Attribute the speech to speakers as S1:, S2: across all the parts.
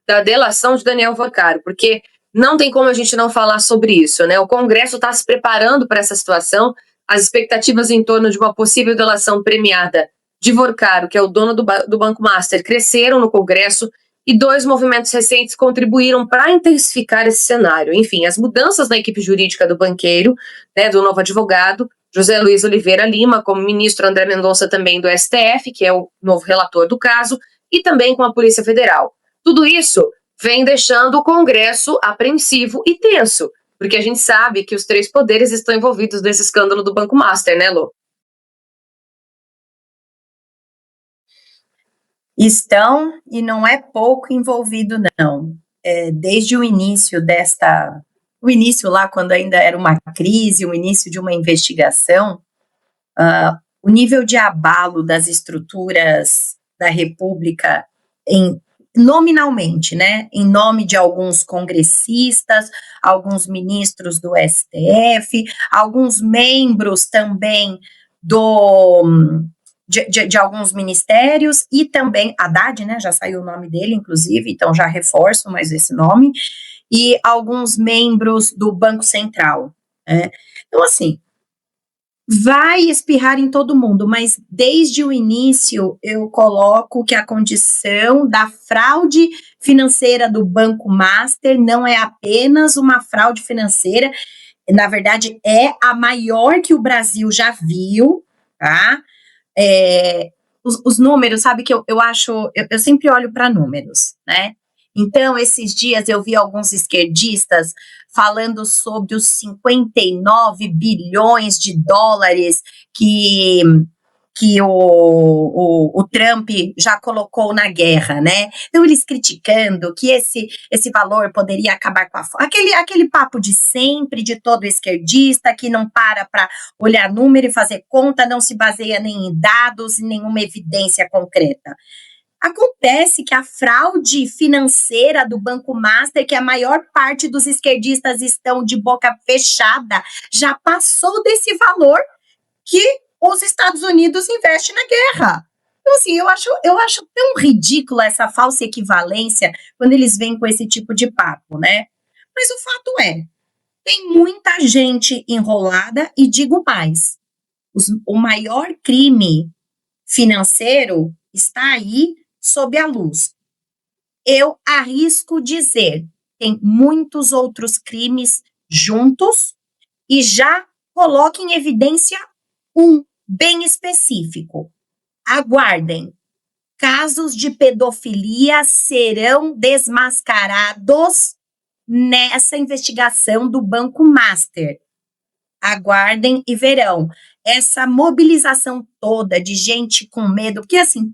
S1: da delação de Daniel Vorcaro, porque não tem como a gente não falar sobre isso, né? O Congresso está se preparando para essa situação, as expectativas em torno de uma possível delação premiada de Vorcaro, que é o dono do Banco Master, cresceram no Congresso, e 2 movimentos recentes contribuíram para intensificar esse cenário. Enfim, as mudanças na equipe jurídica do banqueiro, né, do novo advogado, José Luiz Oliveira Lima, como ministro André Mendonça também do STF, que é o novo relator do caso, e também com a Polícia Federal. Tudo isso vem deixando o Congresso apreensivo e tenso, porque a gente sabe que os 3 poderes estão envolvidos nesse escândalo do Banco Master, né, Lô?
S2: Estão, e não é pouco envolvido, não. Desde o início o início lá, quando ainda era uma crise, o início de uma investigação, o nível de abalo das estruturas da República, nominalmente, né, em nome de alguns congressistas, alguns ministros do STF, alguns membros também de alguns ministérios, e também Haddad, né, já saiu o nome dele, inclusive, então já reforço mais esse nome, e alguns membros do Banco Central, né? Então, assim, vai espirrar em todo mundo, mas desde o início eu coloco que a condição da fraude financeira do Banco Master não é apenas uma fraude financeira, na verdade é a maior que o Brasil já viu, tá? Os números, sabe que eu acho, eu sempre olho para números, né? Então, esses dias eu vi alguns esquerdistas falando sobre os 59 bilhões de dólares que o Trump já colocou na guerra, né? Então, eles criticando que esse valor poderia acabar com a fome. Aquele papo de sempre, de todo esquerdista, que não para olhar número e fazer conta, não se baseia nem em dados, nenhuma evidência concreta. Acontece que a fraude financeira do Banco Master, que a maior parte dos esquerdistas estão de boca fechada, já passou desse valor que os Estados Unidos investem na guerra. Então, assim, eu acho tão ridícula essa falsa equivalência quando eles vêm com esse tipo de papo, né? Mas o fato é, tem muita gente enrolada, e digo mais, o maior crime financeiro está aí sob a luz. Eu arrisco dizer, tem muitos outros crimes juntos, e já coloco em evidência um bem específico. Aguardem. Casos de pedofilia serão desmascarados nessa investigação do Banco Master. Aguardem e verão. Essa mobilização toda de gente com medo, porque assim,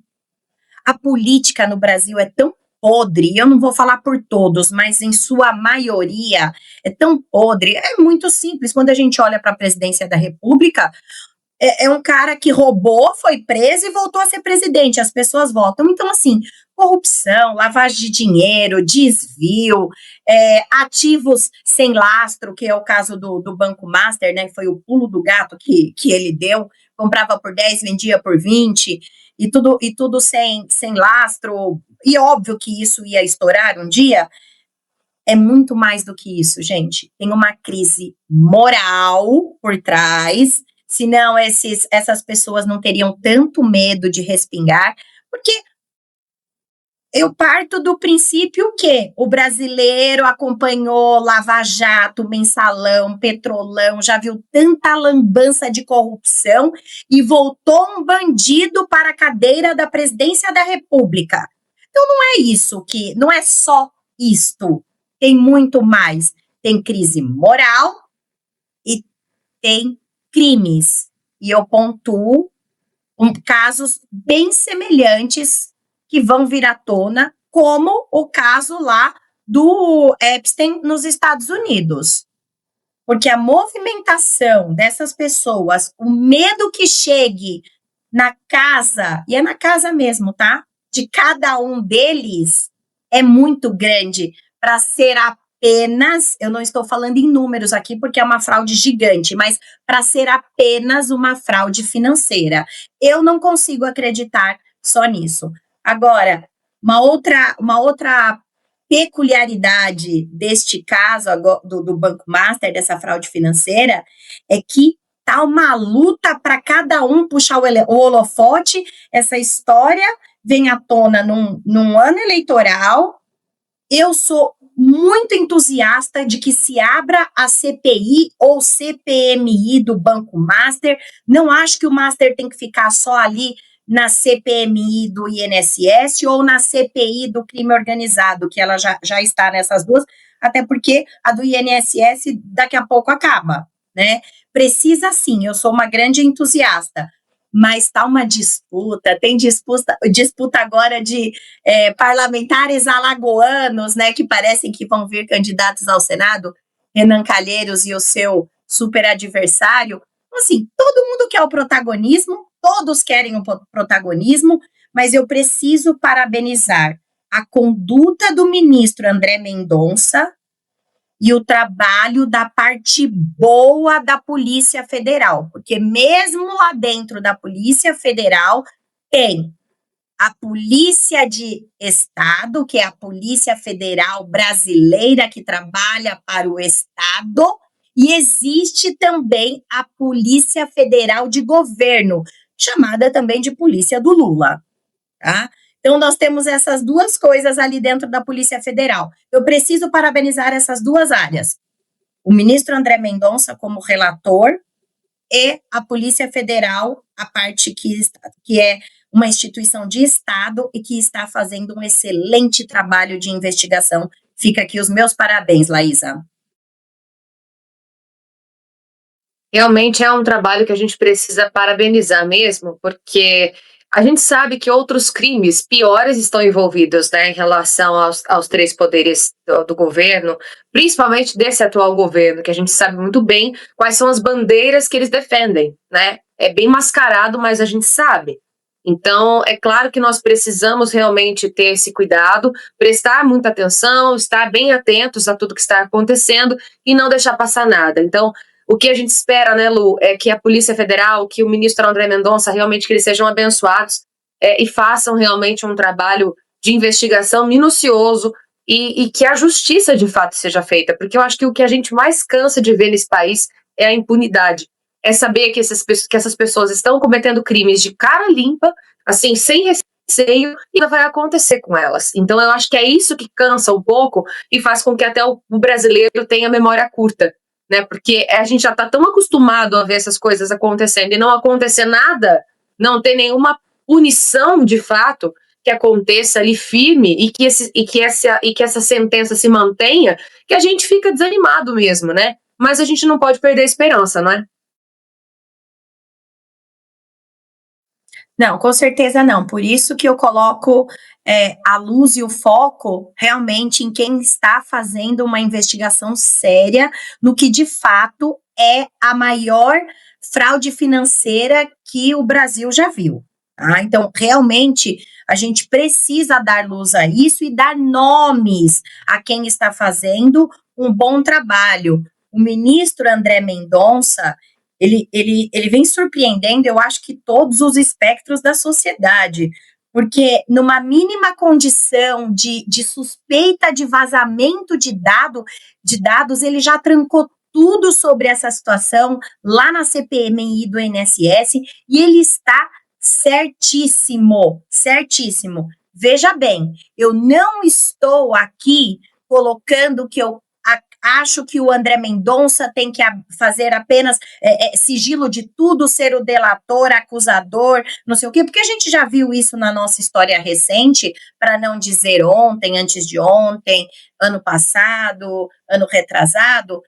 S2: a política no Brasil é tão podre, eu não vou falar por todos, mas em sua maioria é tão podre, é muito simples. Quando a gente olha para a presidência da República, é um cara que roubou, foi preso e voltou a ser presidente, as pessoas votam. Então, assim, corrupção, lavagem de dinheiro, desvio, ativos sem lastro, que é o caso do Banco Master, né, foi o pulo do gato que ele deu, comprava por 10, vendia por 20, e tudo sem lastro, e óbvio que isso ia estourar um dia. É muito mais do que isso, gente. Tem uma crise moral por trás, senão essas pessoas não teriam tanto medo de respingar, porque eu parto do princípio que o brasileiro acompanhou Lava Jato, Mensalão, Petrolão, já viu tanta lambança de corrupção e voltou um bandido para a cadeira da presidência da República. Então não é isso não é só isto, tem muito mais. Tem crise moral e tem crimes. E eu pontuo casos bem semelhantes que vão vir à tona, como o caso lá do Epstein nos Estados Unidos. Porque a movimentação dessas pessoas, o medo que chegue na casa, e é na casa mesmo, tá? De cada um deles, é muito grande para ser apenas, eu não estou falando em números aqui porque é uma fraude gigante, mas para ser apenas uma fraude financeira. Eu não consigo acreditar só nisso. Agora, uma outra peculiaridade deste caso do Banco Master, dessa fraude financeira, é que tá uma luta para cada um puxar o holofote. Essa história vem à tona num ano eleitoral. Eu sou muito entusiasta de que se abra a CPI ou CPMI do Banco Master. Não acho que o Master tem que ficar só ali na CPMI do INSS ou na CPI do crime organizado, que ela já está nessas duas, até porque a do INSS daqui a pouco acaba, né? Precisa sim, eu sou uma grande entusiasta, mas está uma disputa, tem disputa agora de parlamentares alagoanos, né, que parecem que vão vir candidatos ao Senado, Renan Calheiros e o seu super adversário. Assim, todo mundo quer o protagonismo, todos querem o protagonismo, mas eu preciso parabenizar a conduta do ministro André Mendonça e o trabalho da parte boa da Polícia Federal, porque mesmo lá dentro da Polícia Federal tem a Polícia de Estado, que é a Polícia Federal brasileira que trabalha para o Estado, e existe também a Polícia Federal de Governo, chamada também de Polícia do Lula, tá? Então, nós temos essas duas coisas ali dentro da Polícia Federal. Eu preciso parabenizar essas duas áreas. O ministro André Mendonça como relator e a Polícia Federal, a parte que é uma instituição de Estado e que está fazendo um excelente trabalho de investigação. Fica aqui os meus parabéns, Laísa.
S1: Realmente é um trabalho que a gente precisa parabenizar mesmo, porque a gente sabe que outros crimes piores estão envolvidos, né, em relação aos três poderes do governo, principalmente desse atual governo, que a gente sabe muito bem quais são as bandeiras que eles defendem, né? É bem mascarado, mas a gente sabe. Então, é claro que nós precisamos realmente ter esse cuidado, prestar muita atenção, estar bem atentos a tudo que está acontecendo e não deixar passar nada. Então, o que a gente espera, né, Lu, é que a Polícia Federal, que o ministro André Mendonça, realmente que eles sejam abençoados e façam realmente um trabalho de investigação minucioso e que a justiça, de fato, seja feita. Porque eu acho que o que a gente mais cansa de ver nesse país é a impunidade. É saber que essas pessoas estão cometendo crimes de cara limpa, assim, sem receio, e não vai acontecer com elas. Então, eu acho que é isso que cansa um pouco e faz com que até o brasileiro tenha memória curta. Né, porque a gente já está tão acostumado a ver essas coisas acontecendo e não acontecer nada, não ter nenhuma punição de fato que aconteça ali firme e que essa sentença se mantenha, que a gente fica desanimado mesmo, né? Mas a gente não pode perder a esperança, não é?
S2: Não, com certeza não. Por isso que eu coloco a luz e o foco realmente em quem está fazendo uma investigação séria no que de fato é a maior fraude financeira que o Brasil já viu. Tá? Então, realmente, a gente precisa dar luz a isso e dar nomes a quem está fazendo um bom trabalho. O ministro André Mendonça, ele vem surpreendendo, eu acho que todos os espectros da sociedade, porque numa mínima condição de suspeita de vazamento de dados, ele já trancou tudo sobre essa situação lá na CPMI do INSS, e ele está certíssimo, certíssimo. Veja bem, eu não estou aqui colocando que eu acho que o André Mendonça tem que fazer apenas sigilo de tudo, ser o delator, acusador, não sei o quê, porque a gente já viu isso na nossa história recente, para não dizer ontem, antes de ontem, ano passado, ano retrasado,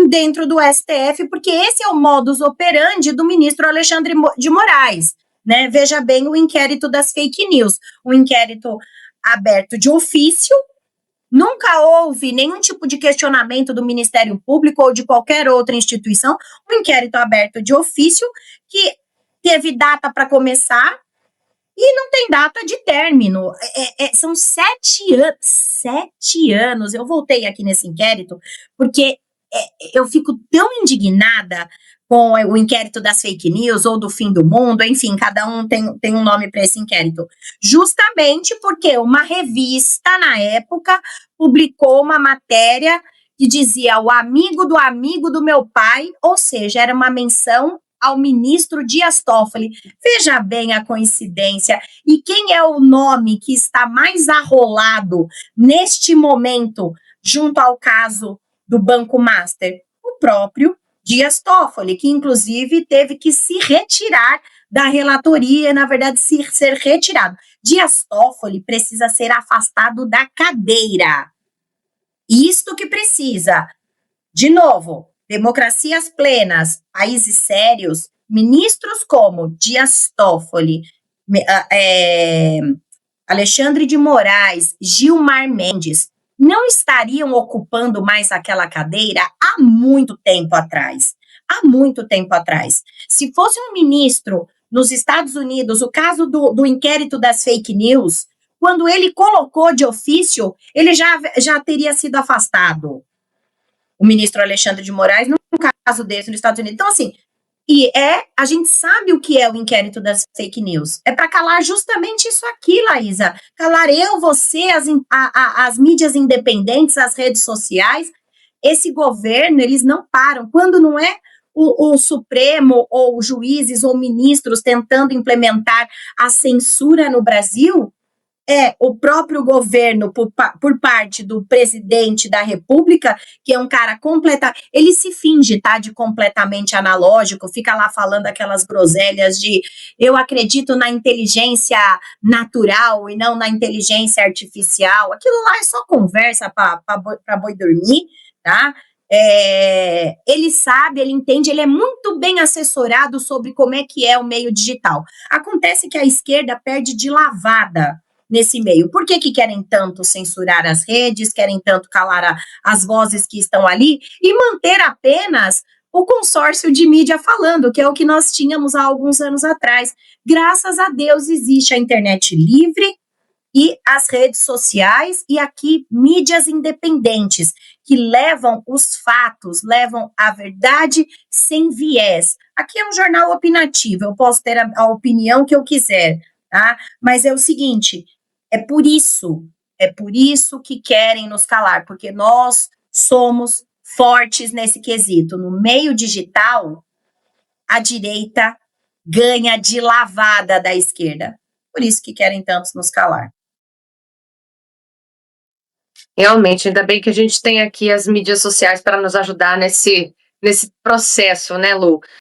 S2: dentro do STF, porque esse é o modus operandi do ministro Alexandre de Moraes, né? Veja bem o inquérito das fake news, um inquérito aberto de ofício. Nunca houve nenhum tipo de questionamento do Ministério Público ou de qualquer outra instituição, um inquérito aberto de ofício que teve data para começar e não tem data de término. São 7 anos. Eu voltei aqui nesse inquérito porque eu fico tão indignada com o inquérito das fake news ou do fim do mundo, enfim, cada um tem um nome para esse inquérito. Justamente porque uma revista, na época, publicou uma matéria que dizia o amigo do meu pai, ou seja, era uma menção ao ministro Dias Toffoli. Veja bem a coincidência. E quem é o nome que está mais arrolado neste momento junto ao caso do Banco Master? O próprio Dias Toffoli, que inclusive teve que se retirar da relatoria, na verdade, ser retirado. Dias Toffoli precisa ser afastado da cadeira. Isto que precisa. De novo, democracias plenas, países sérios, ministros como Dias Toffoli, Alexandre de Moraes, Gilmar Mendes, não estariam ocupando mais aquela cadeira há muito tempo atrás. Há muito tempo atrás. Se fosse um ministro nos Estados Unidos, o caso do inquérito das fake news, quando ele colocou de ofício, ele já teria sido afastado. O ministro Alexandre de Moraes, num caso desse nos Estados Unidos. Então, assim, a gente sabe o que é o inquérito das fake news. É para calar justamente isso aqui, Laísa. Calar eu, você, as mídias independentes, as redes sociais. Esse governo, eles não param. Quando não é o Supremo, ou juízes, ou ministros tentando implementar a censura no Brasil, é o próprio governo, por parte do presidente da República, que é um cara ele se finge, tá, de completamente analógico, fica lá falando aquelas groselhas de eu acredito na inteligência natural e não na inteligência artificial. Aquilo lá é só conversa para boi dormir, tá? Ele sabe, ele entende, ele é muito bem assessorado sobre como é que é o meio digital. Acontece que a esquerda perde de lavada nesse meio. Por que querem tanto censurar as redes, querem tanto calar as vozes que estão ali e manter apenas o consórcio de mídia falando, que é o que nós tínhamos há alguns anos atrás. Graças a Deus existe a internet livre e as redes sociais e aqui mídias independentes que levam os fatos, levam a verdade sem viés. Aqui é um jornal opinativo, eu posso ter a opinião que eu quiser, tá? Mas é o seguinte, é por isso que querem nos calar, porque nós somos fortes nesse quesito. No meio digital, a direita ganha de lavada da esquerda. Por isso que querem tantos nos calar.
S1: Realmente, ainda bem que a gente tem aqui as mídias sociais para nos ajudar nesse processo, né, Lu?